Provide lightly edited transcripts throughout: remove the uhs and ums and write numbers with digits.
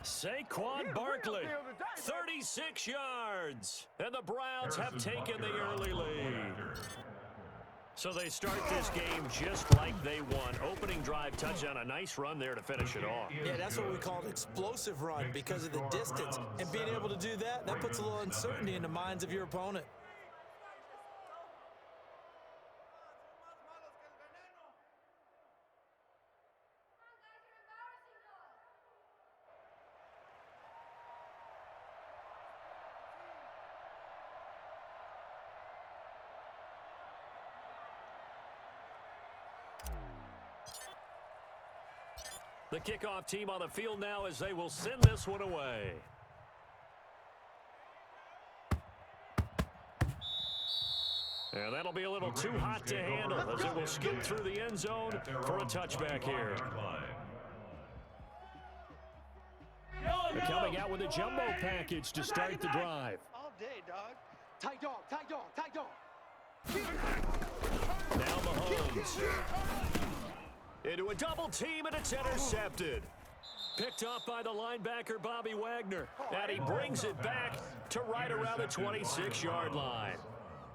Saquon Barkley, 36 yards. And the Browns have taken the early lead. So they start this game just like they won. Opening drive touchdown, a nice run there to finish it off. Yeah, that's what we call an explosive run because of the distance. And being able to do that, that puts a little uncertainty in the minds of your opponent. The kickoff team on the field now as they will send this one away. And that'll be a little too hot to handle as it will skip through the end zone for a touchback here. They're coming out with a jumbo package to start the drive. All day, dog. Tight dog, tight dog, tight dog. Now Mahomes. Into a double team, and it's intercepted. Picked off by the linebacker, Bobby Wagner. And he brings it back to right around the 26-yard line.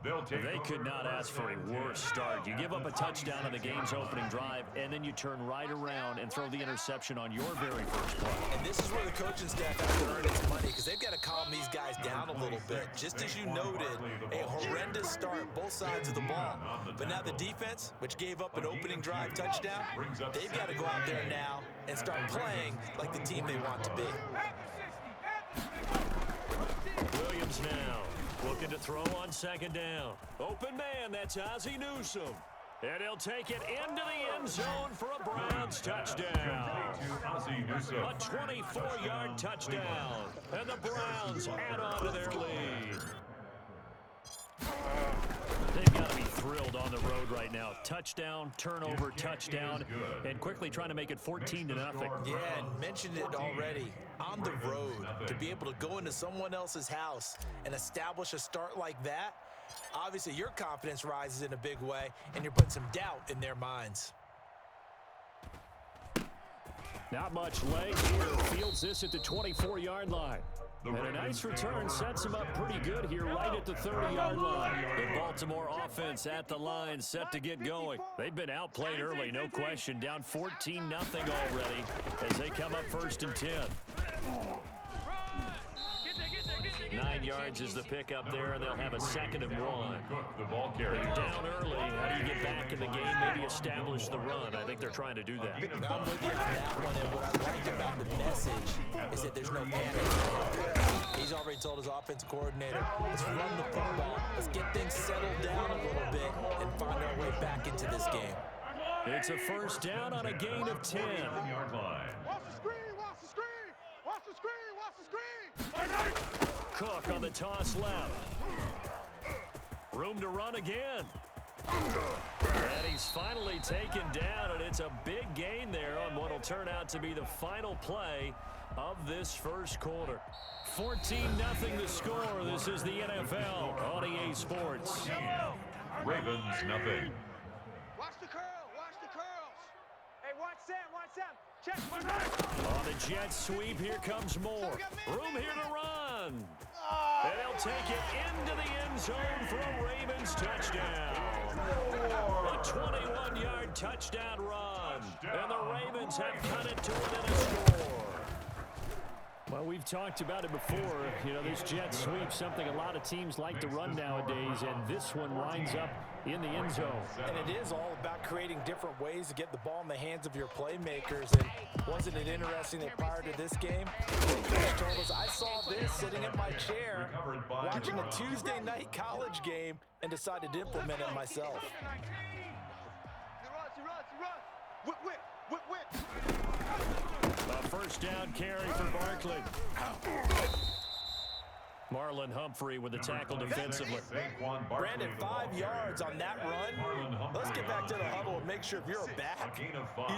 They could not ask for a worse start. You give up a touchdown on the game's opening drive, and then you turn right around and throw the interception on your very first play. And this is where the coaching staff has to earn its money because they've got to calm these guys down a little bit. Just as you noted, a horrendous start, both sides of the ball. But now the defense, which gave up an opening drive touchdown, they've got to go out there now and start playing like the team they want to be. Williams now. Looking to throw on second down. Open man, that's Ozzie Newsome. And he'll take it into the end zone for a Browns touchdown. A 24-yard touchdown. And the Browns add on to their lead. They've got to be thrilled on the road right now. Touchdown, turnover, touchdown, and quickly trying to make it 14-0. Yeah, and mentioned it already. On the road, to be able to go into someone else's house and establish a start like that, obviously your confidence rises in a big way, and you're putting some doubt in their minds. Not much leg here. Fields this at the 24-yard line. And a nice return sets him up pretty good here right at the 30-yard line. The Baltimore offense at the line set to get going. They've been outplayed early, no question. Down 14-0 already as they come up 1st and 10. 9 yards is the pickup there, and they'll have a 2nd and 1. They're down early. How do you get back in the game? Maybe establish the run. I think they're trying to do that. I'm with you on that one, and what I like about the message is that there's no panic. He's already told his offensive coordinator, let's run the football. Let's get things settled down a little bit and find our way back into this game. It's a 1st down on a gain of 10. Watch the screen, watch the screen. Watch the screen, watch the screen. Cook on the toss left. Room to run again. And he's finally taken down, and it's a big gain there on what will turn out to be the final play of this first quarter. 14-0 the score. This is the NFL on EA Sports. Ravens nothing. Watch the curl, watch the curls. Hey, watch Sam, watch Sam. Check my right. On the jet sweep, here comes more. Room here to run. And they'll take it into the end zone for a Ravens touchdown. A 21-yard touchdown run. And the Ravens have cut it to within a score. Well, we've talked about it before. You know, this jet sweep, something a lot of teams like to run nowadays, and this one winds up in the end zone. And it is all about creating different ways to get the ball in the hands of your playmakers. And wasn't it interesting that prior to this game, the coach told us, I saw this sitting in my chair watching a Tuesday night college game and decided to implement it myself. He runs. Whip, whip, whip, whip. A 1st down carry for Barkley. Marlon Humphrey with the tackle defensively. Brandon, 5 yards on that run. Let's get back to the huddle and make sure if you're a back, you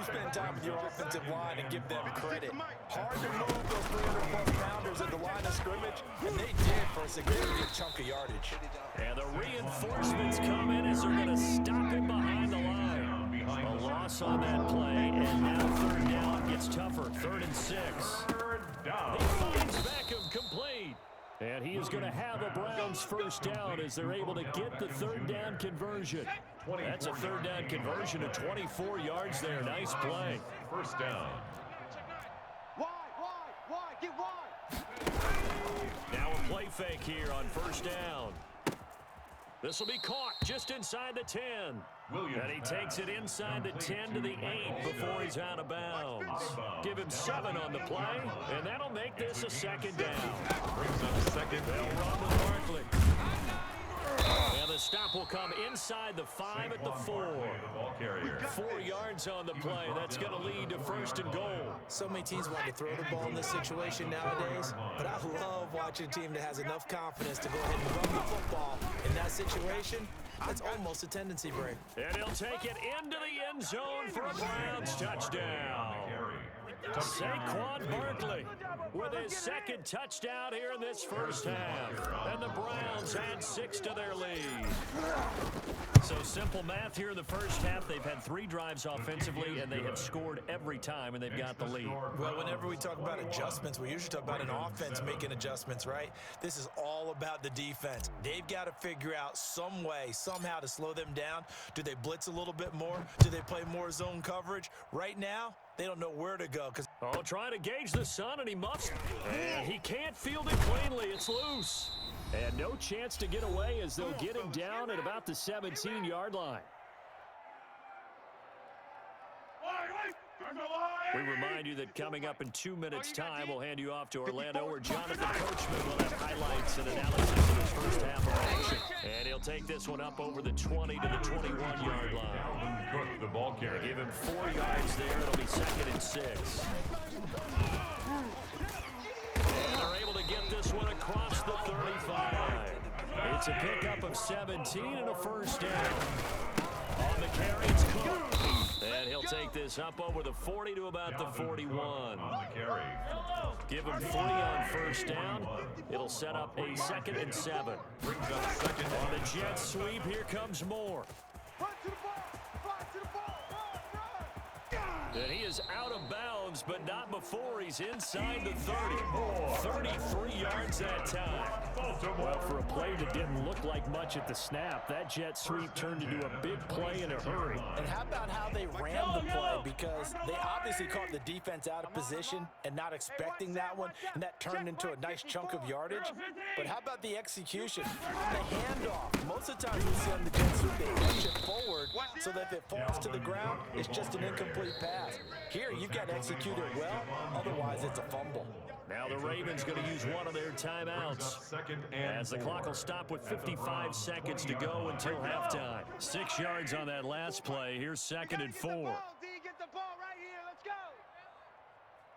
spend time with your offensive line and give them credit. Hard to move those 300-plus pounders at the line of scrimmage, and they did for a significant chunk of yardage. And the reinforcements come in as they're going to stop him behind the line. A loss on that play, and now third down gets tougher. 3rd and 6. He finds Beckham complete. And he is going to have a Browns first down as they're able to get the third down conversion. That's a third down conversion of 24 yards there. Nice play. First down. Wide, get wide. Now a play fake here on first down. This will be caught just inside the 10. And he takes it inside the 10 to the 8 before he's out of bounds. Give him 7 on the play, and that'll make this a second down. Brings up second. They'll run with Barkley. And the stop will come inside the 5 at the 4. 4 yards on the play. That's going to lead to 1st and goal. So many teams want to throw the ball in this situation nowadays, but I love watching a team that has enough confidence to go ahead and run the football in that situation. That's almost a tendency break. And he'll take it into the end zone for a Browns touchdown. Saquon Barkley with his second touchdown here in this first half. And the Browns add 6 to their lead. So simple math here in the first half. They've had 3 drives offensively, and they have scored every time, and they've got the lead. Well, whenever we talk about adjustments, we usually talk about an offense making adjustments, right? This is all about the defense. They've got to figure out some way, somehow to slow them down. Do they blitz a little bit more? Do they play more zone coverage? Right now, they don't know where to go. Trying to gauge the sun, and he muffs. And he can't field it cleanly. It's loose. And no chance to get away as they'll get him down at about the 17-yard line. We remind you that coming up in 2 minutes' time, we'll hand you off to Orlando, where Jonathan Coachman will have highlights and analysis of his first half of action. And he'll take this one up over the 20 to the 21-yard line. The ball carrier. Give him 4 yards there. It'll be 2nd and 6. And they're able to get this one across the 35. It's a pickup of 17 and a first down. On the carry, it's Cook. And he'll take this up over the 40 to about the 41. On the carry. Give him 40 on first down. It'll set up a 2nd and 7. Brings up second. On the jet sweep, here comes Moore. Run to the ball. Run to the ball. Run. And he is out of bounds, but not before he's inside the 30. 33 yards that time. Well, for a play that didn't look like much at the snap, that jet sweep turned into a big play in a hurry. And how about how they ran the play? Because they obviously caught the defense out of position and not expecting that one, and that turned into a nice chunk of yardage. But how about the execution? The handoff. Most of the time you see on the jet sweep, they push it forward so that if it falls to the ground, it's just an incomplete pass. Here, you've got to execute it well, otherwise it's a fumble. Now the Ravens going to use one of their timeouts as the clock will stop with 55 seconds to go until halftime. 6 yards on that last play. Here's 2nd and 4. Get the ball right here. Let's go.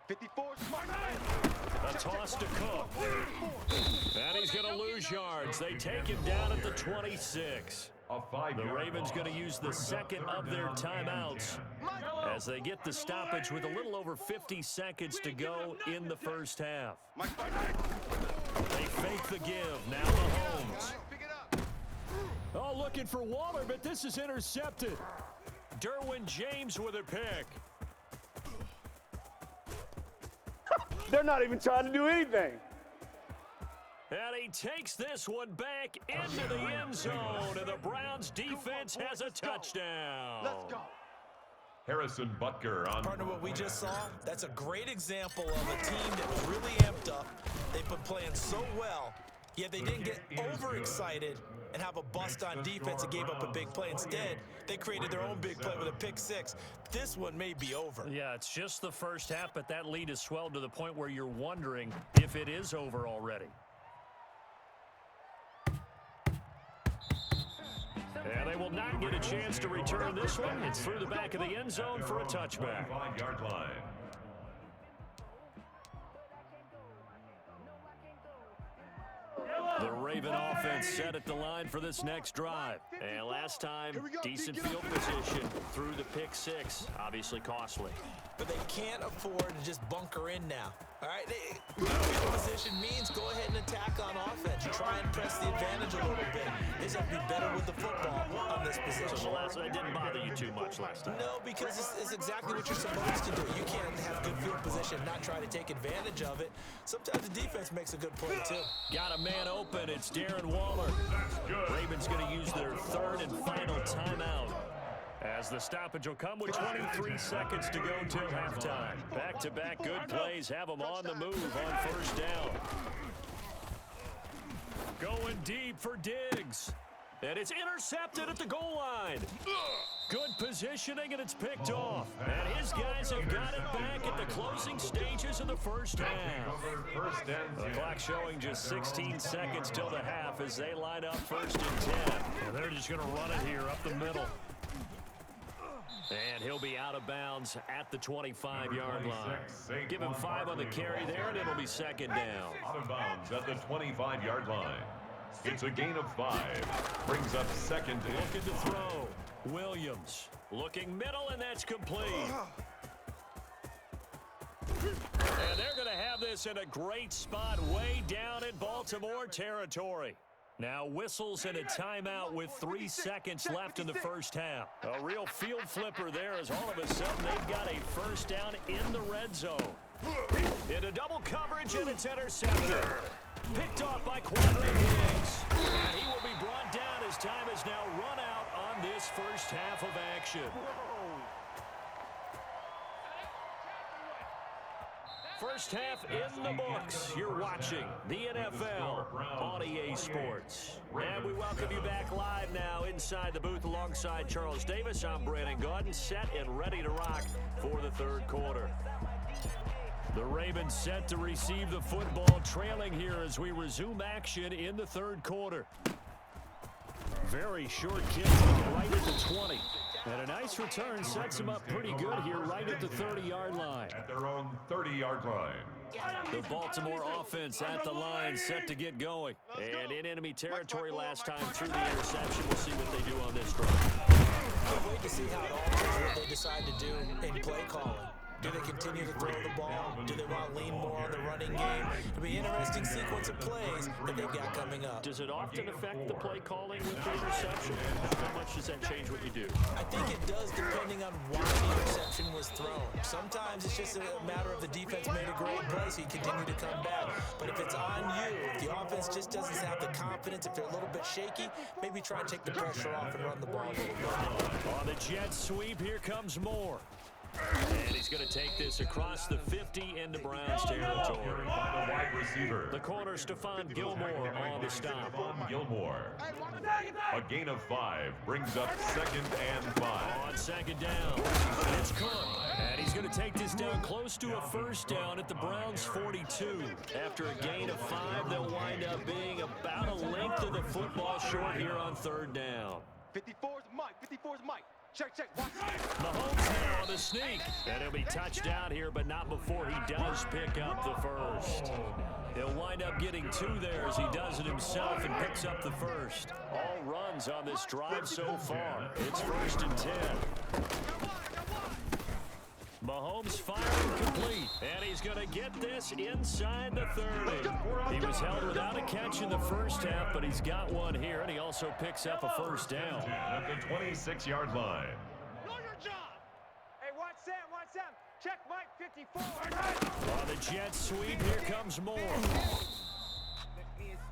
54 smart. A toss to Cook. And he's going to lose yards. They take him down at the 26. The Ravens going to use the second of their timeouts as they get the stoppage with a little over 50 seconds to go in the first half. They fake the give. Now Mahomes. Oh, looking for Waller, but this is intercepted. Derwin James with a pick. They're not even trying to do anything. And he takes this one back into the end zone, and the Browns defense has a touchdown. Let's go. Harrison Butker on. Partner, what we just saw, that's a great example of a team that was really amped up. They've been playing so well, yet they didn't get overexcited and have a bust on defense and gave up a big play. Instead, they created their own big play with a pick 6. This one may be over. Yeah, it's just the first half, but that lead has swelled to the point where you're wondering if it is over already. And they will not get a chance to return this one. It's through the back of the end zone for a touchback. 5-yard line. The Raven offense set at the line for this next drive. And last time, decent field position through the pick six. Obviously costly. But they can't afford to just bunker in now. All right, field position means go ahead and attack on offense. Try and press the advantage a little bit. They just have to be better with the football on this position. So that didn't bother you too much last time? No, because it's exactly what you're supposed to do. You can't have good field position and not try to take advantage of it. Sometimes the defense makes a good play, too. Got a man open. It's Darren Waller. Ravens going to use their third and final timeout, as the stoppage will come with 23 seconds to go till halftime. Back-to-back good plays have them on the move on first down. Going deep for Diggs. And it's intercepted at the goal line. Good positioning, and it's picked off. And his guys have got it back at the closing stages of the first half. The clock showing just 16 seconds till the half as they line up first and 10. And they're just going to run it here up the middle. And he'll be out of bounds at the 25-yard line. Give him 5 on the carry there, and it'll be second down. Out of bounds at the 25-yard line. It's a gain of 5. Brings up second. Looking to throw. Williams looking middle, and that's complete. And they're going to have this in a great spot way down in Baltimore territory. Now whistles and a timeout with 3 seconds left in the first half. A real field flipper there as all of a sudden they've got a first down in the red zone. Into double coverage, and it's intercepted. Picked off by Quadri Diggs. And he will be brought down as time has now run out on this first half of action. First half in the books. You're watching the NFL on EA Sports. And we welcome you back live now inside the booth alongside Charles Davis. I'm Brandon Gaudin, set and ready to rock for the third quarter. The Ravens set to receive the football, trailing here as we resume action in the third quarter. Very short kick right at the 20. And a nice return sets them up pretty good here right at the 30-yard line. At their own 30-yard line. The Baltimore offense at the line set to get going. And in enemy territory last time through the interception. We'll see what they do on this drive. Can't wait to see how it alters what they decide to do in play calling. Do they continue to throw the ball? Do they want to lean more on the running game? It'll be an interesting sequence of plays that they've got coming up. Does it often affect the play calling with the interception? How much does that change what you do? I think it does depending on why the interception was thrown. Sometimes it's just a matter of the defense made a great play, so you continue to come back. But if it's on you, if the offense just doesn't have the confidence, if they're a little bit shaky, maybe try and take the pressure off and run the ball a little bit. On the jet sweep, here comes Moore. And he's going to take this across the 50 into Browns territory. The wide receiver. The corner, Stephon Gilmore on the stop. Stephon Gilmore. A gain of 5 brings up second and 5. On second down, it's Cook. And he's going to take this down close to a first down at the Browns 42. After a gain of 5, they'll wind up being about a length of the football short here on third down. 54's Mike. 54's Mike. Check, watch. Mahomes now on the sneak. And he'll be touched down here, but not before he does pick up the first. He'll wind up getting 2 there as he does it himself and picks up the first. All runs on this drive so far. It's first and 10. Mahomes firing complete, and he's going to get this inside the 30. He was held without a catch in the first half, but he's got one here, and he also picks up a first down. At the 26-yard line. Know your job. Hey, watch Sam. Check Mike, 54. On the jet sweep, here comes Moore.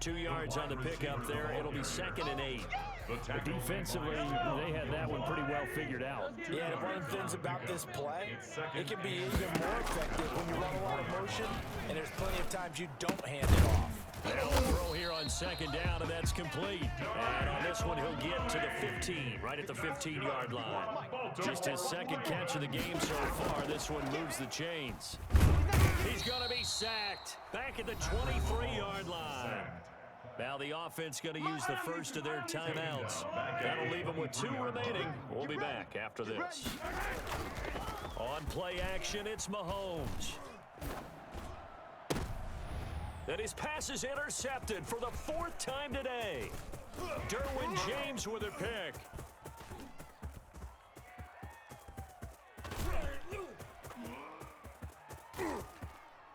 2 yards on the pickup there. It'll be second and 8. Defensively, they had that one pretty well figured out. Yeah, and one of the things about this play, it can be even more effective when you run a lot of motion, and there's plenty of times you don't hand it off. They'll throw here on second down, and that's complete. And on this one, he'll get to the 15, right at the 15-yard line. Just his second catch of the game so far. This one moves the chains. He's going to be sacked back at the 23-yard line. Now the offense going to use the first of their timeouts. That'll leave them with 2 remaining. We'll be back after this. On play action, it's Mahomes. And his pass is intercepted for the 4th time today. Derwin James with a pick.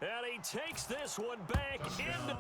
And he takes this one back into...